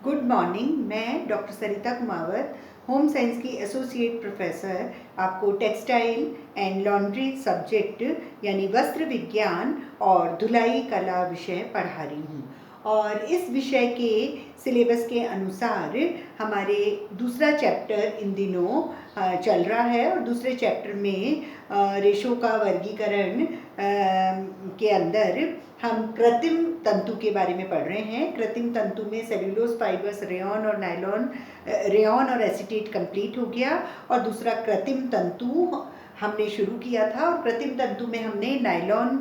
Good morning. मैं doctor सरिता Kumawat, home science की associate professor, आपको टेक्सटाइल एंड लॉन्ड्री सब्जेक्ट यानी वस्त्र विज्ञान और धुलाई कला विषय पढ़ा रही हूँ। और इस विषय के सिलेबस के अनुसार हमारे दूसरा चैप्टर इन दिनों चल रहा है और दूसरे चैप्टर में रेशों का वर्गीकरण के अंदर हम कृत्रिम तंतु के बारे में पढ़ रहे हैं। कृत्रिम तंतु में सेल्यूलोज फाइबर्स, रेयॉन और नायलॉन, रेयॉन और एसीटेट कंप्लीट हो गया और दूसरा कृत्रिम तंतु हमने शुरू किया था। और कृत्रिम तंतु में हमने नायलॉन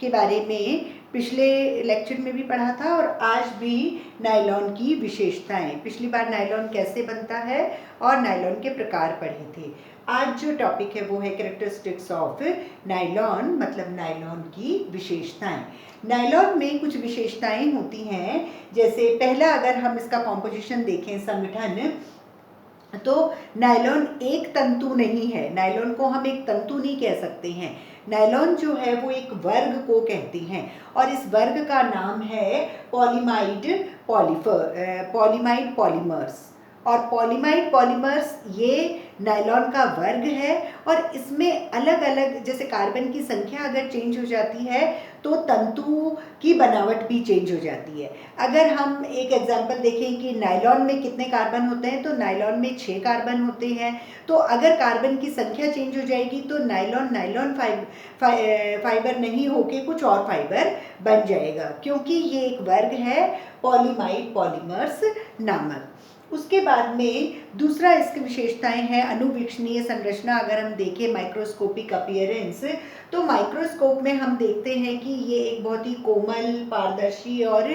के बारे में पिछले लेक्चर में भी पढ़ा था और आज भी नायलॉन की विशेषताएं, पिछली बार नायलॉन कैसे बनता है और नायलॉन के प्रकार पढ़े थे। आज जो टॉपिक है वो है कैरेक्टरिस्टिक्स ऑफ नायलॉन, मतलब नायलॉन की विशेषताएं। नायलॉन में कुछ विशेषताएं होती हैं, जैसे पहला अगर हम इसका कॉम्पोजिशन देखें, संगठन, तो नायलॉन एक तंतु नहीं है। नायलॉन को हम एक तंतु नहीं कह सकते हैं। नायलॉन जो है वो एक वर्ग को कहते हैं और इस वर्ग का नाम है पॉलीमाइड पॉलीमर्स। और पॉलीमाइड पॉलीमर्स ये नायलॉन का वर्ग है और इसमें अलग अलग, जैसे कार्बन की संख्या अगर चेंज हो जाती है तो तंतु की बनावट भी चेंज हो जाती है। अगर हम एक एग्जांपल देखें कि नायलॉन में कितने कार्बन होते हैं, तो नायलॉन में 6 कार्बन होते हैं। तो अगर कार्बन की संख्या चेंज हो जाएगी तो नायलॉन फाइबर नहीं होके कुछ और फाइबर बन जाएगा, क्योंकि ये एक वर्ग है पॉलीमाइड पॉलीमर्स नामक। उसके बाद में दूसरा इसकी विशेषताएं हैं अनुवीक्षणीय संरचना। अगर हम देखें माइक्रोस्कोपिक अपीयरेंस, तो माइक्रोस्कोप में हम देखते हैं कि ये एक बहुत ही कोमल, पारदर्शी और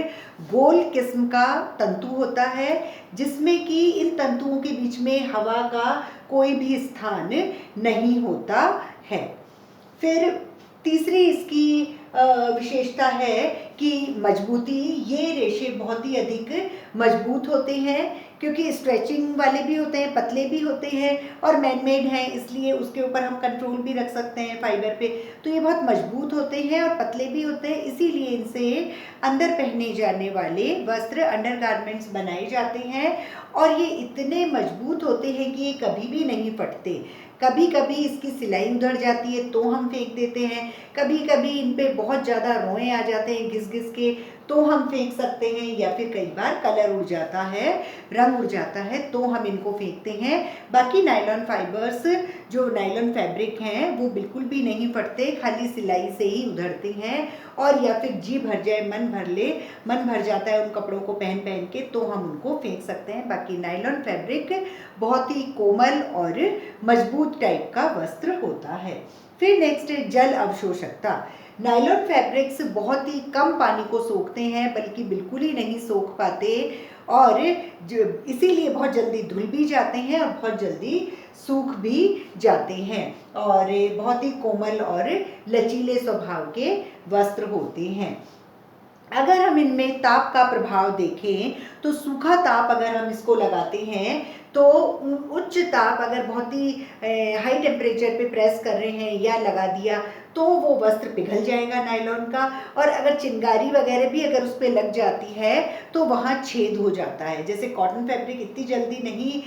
गोल किस्म का तंतु होता है, जिसमें कि इन तंतुओं के बीच में हवा का कोई भी स्थान नहीं होता है। फिर तीसरी इसकी विशेषता है कि मजबूती। ये रेशे बहुत ही अधिक मजबूत होते हैं, क्योंकि स्ट्रेचिंग वाले भी होते हैं, पतले भी होते हैं और मैनमेड हैं, इसलिए उसके ऊपर हम कंट्रोल भी रख सकते हैं फाइबर पे। तो ये बहुत मजबूत होते हैं और पतले भी होते हैं, इसीलिए इनसे अंदर पहने जाने वाले वस्त्र, अंडरगारमेंट्स बनाए जाते हैं। और ये इतने मजबूत होते हैं कि ये कभी भी नहीं फटते। कभी कभी इसकी सिलाई उधड़ जाती है तो हम फेंक देते हैं, कभी कभी इन पे बहुत ज़्यादा रोएं आ जाते हैं घिस घिस के, तो हम फेंक सकते हैं, या फिर कई बार कलर उड़ जाता है, रंग उड़ जाता है, तो हम इनको फेंकते हैं। बाकी नायलॉन फाइबर्स, जो नायलॉन फैब्रिक हैं, वो बिल्कुल भी नहीं फटते, खाली सिलाई से ही उधड़ते हैं। और या फिर जी भर जाए, मन भर जाता है उन कपड़ों को पहन पहन के, तो हम उनको फेंक सकते हैं। बाकी नायलॉन फैब्रिक बहुत ही कोमल और मजबूत टाइप का वस्त्र होता है। फिर नेक्स्ट है जल अवशोषकता। नायलॉन फैब्रिक्स बहुत ही कम पानी को सोखते हैं, बल्कि बिल्कुल ही नहीं सोख पाते, और इसीलिए बहुत जल्दी धुल भी जाते हैं और बहुत जल्दी सूख भी जाते हैं, और बहुत ही कोमल और लचीले स्वभाव के वस्त्र होते हैं। अगर हम इनमें ताप का प्रभाव देखें, तो सूखा ताप अगर हम इसको लगाते हैं, तो उच्च ताप अगर बहुत ही हाई टेम्परेचर पे प्रेस कर रहे हैं या लगा दिया, तो वो वस्त्र पिघल जाएगा नायलॉन का। और अगर चिंगारी वगैरह भी अगर उस पर लग जाती है तो वहाँ छेद हो जाता है। जैसे कॉटन फैब्रिक इतनी जल्दी नहीं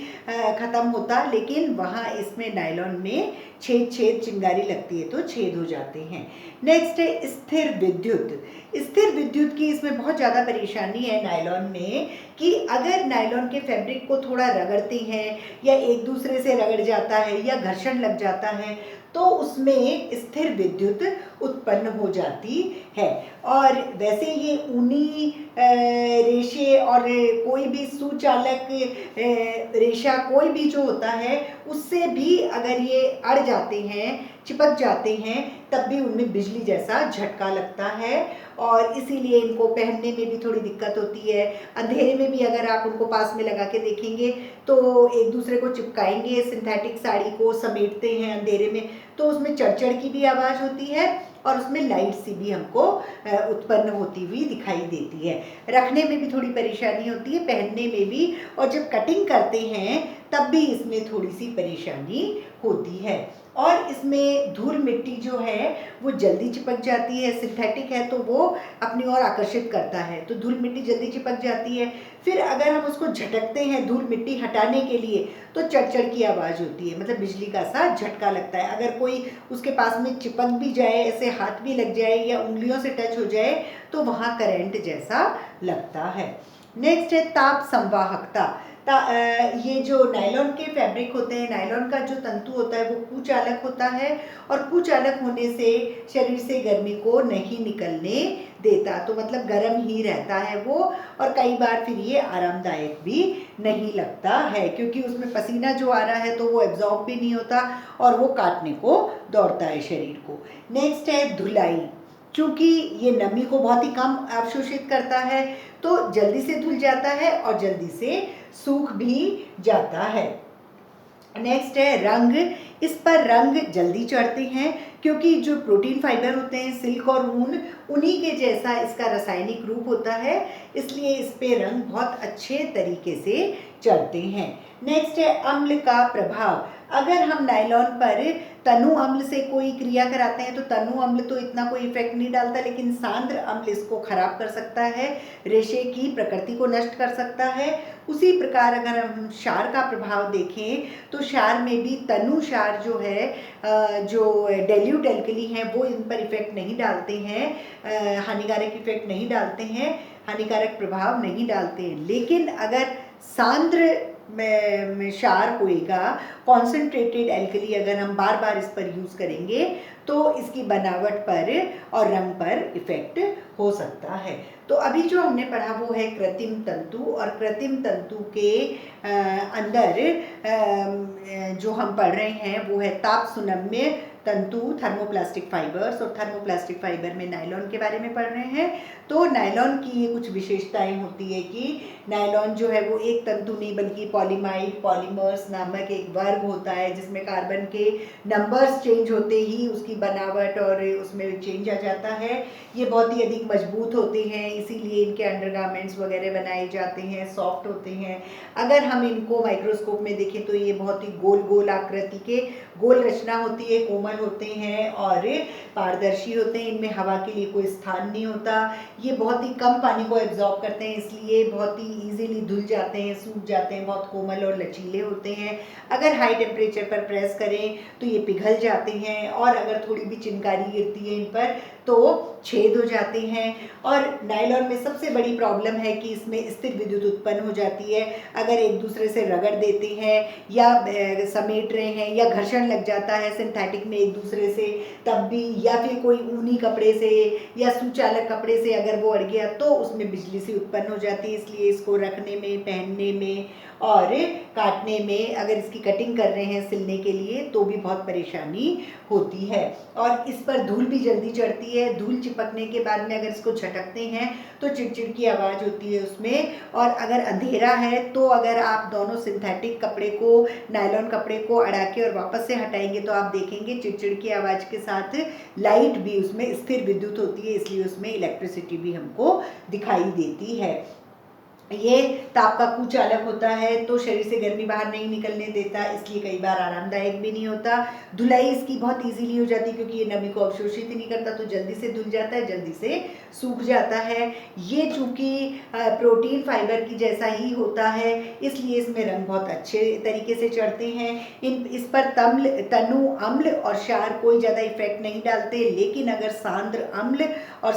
ख़त्म होता, लेकिन वहाँ इसमें नायलॉन में छेद चिंगारी लगती है तो छेद हो जाते हैं। नेक्स्ट है स्थिर विद्युत। स्थिर विद्युत की इसमें बहुत ज़्यादा परेशानी है नायलॉन में, कि अगर नायलॉन के फैब्रिक को थोड़ा रगड़ते हैं या एक दूसरे से रगड़ जाता है या घर्षण लग जाता है, तो उसमें स्थिर विद्युत उत्पन्न हो जाती है। और वैसे ये ऊनी रेशे और कोई भी सुचालक रेशा कोई भी जो होता है, उससे भी अगर ये अड़ जाते हैं, चिपक जाते हैं, तब भी उनमें बिजली जैसा झटका लगता है, और इसीलिए इनको पहनने में भी थोड़ी दिक्कत होती है। अंधेरे में भी अगर आप उनको पास में लगा के देखेंगे तो एक दूसरे को चिपकाएंगे, सिंथेटिक साड़ी को समेटते हैं अंधेरे में, तो उसमें चढ़ की भी आवाज़ होती है और उसमें लाइट सी भी हमको उत्पन्न होती हुई दिखाई देती है। रखने में भी थोड़ी परेशानी होती है, पहनने में भी। और जब कटिंग करते हैं तब भी इसमें थोड़ी सी परेशानी होती है। और इसमें धूल मिट्टी जो है वो जल्दी चिपक जाती है, सिंथेटिक है तो वो अपनी ओर आकर्षित करता है, तो धूल मिट्टी जल्दी चिपक जाती है। फिर अगर हम उसको झटकते हैं धूल मिट्टी हटाने के लिए तो चड़चड़ की आवाज़ होती है, मतलब बिजली का सा झटका लगता है। अगर कोई उसके पास में चिपक भी जाए, ऐसे हाथ भी लग जाए या उंगलियों से टच हो जाए तो वहाँ करंट जैसा लगता है। नेक्स्ट है ताप संवाहकता। ये जो नायलॉन के फैब्रिक होते हैं, नायलॉन का जो तंतु होता है वो कुचालक होता है, और कुचालक होने से शरीर से गर्मी को नहीं निकलने देता, तो मतलब गर्म ही रहता है वो। और कई बार फिर ये आरामदायक भी नहीं लगता है, क्योंकि उसमें पसीना जो आ रहा है तो वो एब्जॉर्ब भी नहीं होता और वो काटने को दौड़ता है शरीर को। नेक्स्ट है धुलाई। क्योंकि ये नमी को बहुत ही कम अवशोषित करता है तो जल्दी से धुल जाता है और जल्दी से सूख भी जाता है। नेक्स्ट है रंग। इस पर रंग जल्दी चढ़ते हैं क्योंकि जो प्रोटीन फाइबर होते हैं, सिल्क और ऊन, उन्हीं के जैसा इसका रासायनिक रूप होता है, इसलिए इस पे रंग बहुत अच्छे तरीके से चढ़ते हैं। नेक्स्ट है अम्ल का प्रभाव। अगर हम नायलॉन पर तनु अम्ल से कोई क्रिया कराते हैं तो तनु अम्ल तो इतना कोई इफेक्ट नहीं डालता, लेकिन सांद्र अम्ल इसको खराब कर सकता है, रेशे की प्रकृति को नष्ट कर सकता है। उसी प्रकार अगर हम क्षार का प्रभाव देखें तो क्षार में भी तनु क्षार जो है, जो डेल्यूट एल्कली हैं वो इन पर इफेक्ट नहीं डालते हैं, हानिकारक इफेक्ट नहीं डालते हैं, हानिकारक प्रभाव नहीं डालते हैं। लेकिन अगर सांद्र में क्षार होएगा, कॉन्सेंट्रेटेड एल्कली अगर हम बार बार इस पर यूज़ करेंगे तो इसकी बनावट पर और रंग पर इफेक्ट हो सकता है। तो अभी जो हमने पढ़ा वो है कृत्रिम तंतु, और कृत्रिम तंतु के अंदर जो हम पढ़ रहे हैं वो है ताप सुनम्य तंतु, थर्मोप्लास्टिक फाइबर्स, और थर्मोप्लास्टिक फाइबर में नायलॉन के बारे में पढ़ रहे हैं। तो नायलॉन की ये कुछ विशेषताएं होती है कि नायलॉन जो है वो एक तंतु नहीं बल्कि पॉलीमाइड पॉलीमर्स नामक एक वर्ग होता है, जिसमें कार्बन के नंबर्स चेंज होते ही उसकी बनावट और उसमें चेंज आ जाता है। ये बहुत ही अधिक मजबूत होते हैं, इसीलिए इनके अंडरगारमेंट्स वगैरह बनाए जाते हैं, सॉफ्ट होते हैं। अगर हम इनको माइक्रोस्कोप में देखें तो ये बहुत ही गोल गोल आकृति के, गोल रचना होती है, कोमल होते हैं और पारदर्शी होते हैं। इनमें हवा के लिए कोई स्थान नहीं होता। ये बहुत ही कम पानी को एब्जॉर्ब करते हैं, इसलिए बहुत ही इजीली धुल जाते हैं, सूख जाते हैं, बहुत कोमल और लचीले होते हैं। अगर हाई टेम्परेचर पर प्रेस करें तो ये पिघल जाते हैं, और अगर थोड़ी भी चिनकारी गिरती है इन पर तो छेद हो जाते हैं। और नायलॉन में सबसे बड़ी प्रॉब्लम है कि इसमें स्थिर विद्युत उत्पन्न हो जाती है। अगर एक दूसरे से रगड़ देते हैं या समेट रहे हैं या घर्षण लग जाता है सिंथेटिक में एक दूसरे से तब भी, या फिर कोई ऊनी कपड़े से या सुचालक कपड़े से अगर वो अड़ गया तो उसमें बिजली सी उत्पन्न हो जाती है। इसलिए इसको रखने में, पहनने में और काटने में, अगर इसकी कटिंग कर रहे हैं सिलने के लिए तो भी बहुत परेशानी होती है। और इस पर धूल भी जल्दी चढ़ती है। धूल चिपकने के बाद में अगर इसको झटकते हैं तो चिड़चिड़ की आवाज़ होती है उसमें। और अगर अंधेरा है तो अगर आप दोनों सिंथेटिक कपड़े को नायलॉन कपड़े को अड़ा के और वापस से हटाएंगे तो आप देखेंगे चिड़चिड़ की आवाज़ के साथ लाइट भी, उसमें स्थिर विद्युत होती है, इसलिए उसमें इलेक्ट्रिसिटी भी हमको दिखाई देती है। ये ताप का कुचालक होता है तो शरीर से गर्मी बाहर नहीं निकलने देता, इसलिए कई बार आरामदायक भी नहीं होता। धुलाई इसकी बहुत इजीली हो जाती है क्योंकि ये नमी को अवशोषित ही नहीं करता, तो जल्दी से धुल जाता है, जल्दी से सूख जाता है। ये चूँकि प्रोटीन फाइबर की जैसा ही होता है इसलिए इसमें रंग बहुत अच्छे तरीके से चढ़ते हैं। इस पर तनु अम्ल और क्षार कोई ज़्यादा इफेक्ट नहीं डालते, लेकिन अगर सांद्र अम्ल और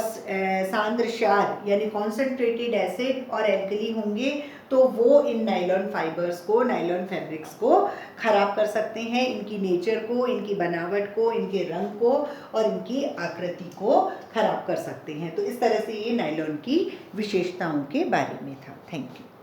सांद्र क्षार यानी कॉन्सेंट्रेटेड एसिड और एल्कली होंगे तो वो इन नायलॉन फाइबर्स को, नायलॉन फैब्रिक्स को खराब कर सकते हैं, इनकी नेचर को, इनकी बनावट को, इनके रंग को और इनकी आकृति को खराब कर सकते हैं। तो इस तरह से ये नायलॉन की विशेषताओं के बारे में था। Thank you.